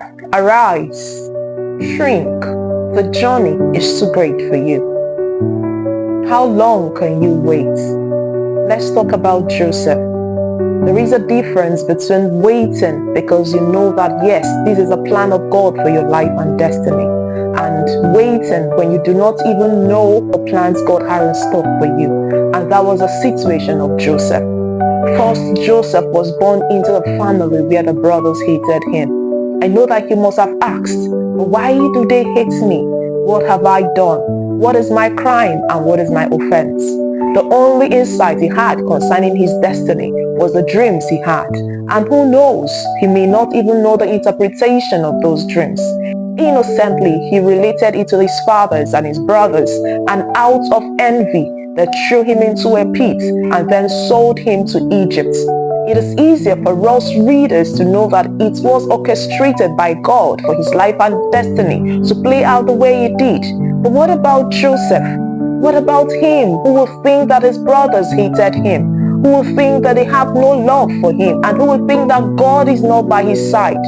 Arise, shrink, the journey is too great for you. How long can you wait? Let's talk about Joseph. There is a difference between waiting because you know that yes, this is a plan of God for your life and destiny, and waiting when you do not even know the plans God has in store for you. And that was a situation of Joseph. First, Joseph was born into a family where the brothers hated him. I know that you must have asked, why do they hate me? What have I done? What is my crime and what is my offense? The only insight he had concerning his destiny was the dreams he had. And who knows, he may not even know the interpretation of those dreams. Innocently, he related it to his fathers and his brothers, and out of envy, they threw him into a pit and then sold him to Egypt. It is easier for us readers to know that it was orchestrated by God for his life and destiny to play out the way it did. But what about Joseph? What about him who will think that his brothers hated him? Who will think that they have no love for him? And who will think that God is not by his side?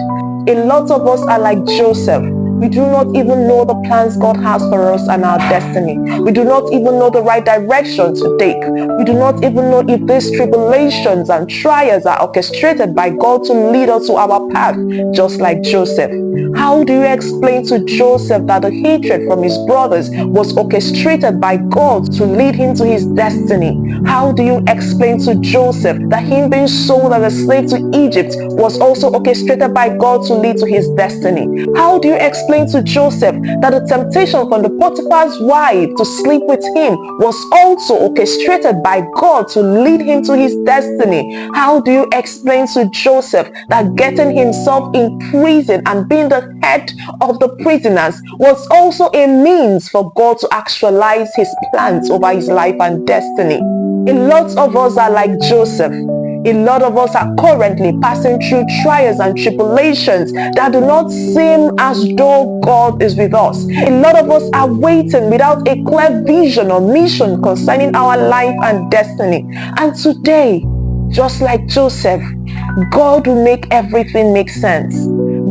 A lot of us are like Joseph. We do not even know the plans God has for us and our destiny. We do not even know the right direction to take. We do not even know if these tribulations and trials are orchestrated by God to lead us to our path, just like Joseph. How do you explain to Joseph that the hatred from his brothers was orchestrated by God to lead him to his destiny? How do you explain to Joseph that him being sold as a slave to Egypt was also orchestrated by God to lead to his destiny? How do you explain to Joseph that the temptation from the Potiphar's wife to sleep with him was also orchestrated by God to lead him to his destiny? How do you explain to Joseph that getting himself in prison and being the head of the prisoners was also a means for God to actualize his plans over his life and destiny? A lot of us are like Joseph. A lot of us are currently passing through trials and tribulations that do not seem as though God is with us. A lot of us are waiting without a clear vision or mission concerning our life and destiny. And today, just like Joseph, God will make everything make sense.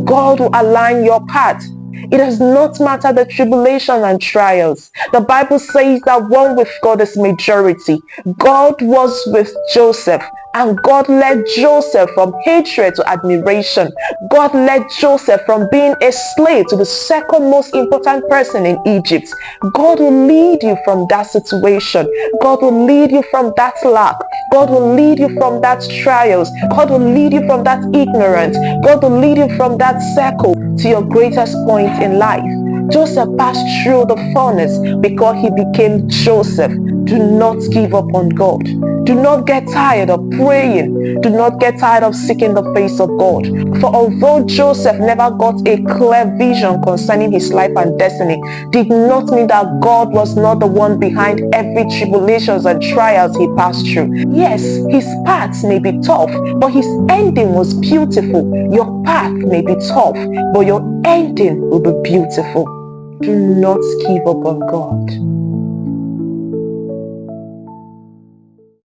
God will align your path. It does not matter the tribulation and trials. The Bible says that one with God is majority. God was with Joseph, and God led Joseph from hatred to admiration. God led Joseph from being a slave to the second most important person in Egypt. God will lead you from that situation. God will lead you from that lack. God will lead you from that trials. God will lead you from that ignorance. God will lead you from that circle to your greatest point in life. Joseph passed through the furnace because he became Joseph. Do not give up on God. Do not get tired of praying. Do not get tired of seeking the face of God. For although Joseph never got a clear vision concerning his life and destiny, did not mean that God was not the one behind every tribulations and trials he passed through. Yes, his paths may be tough, but his ending was beautiful. Your path may be tough, but your ending will be beautiful. Do not give up on God.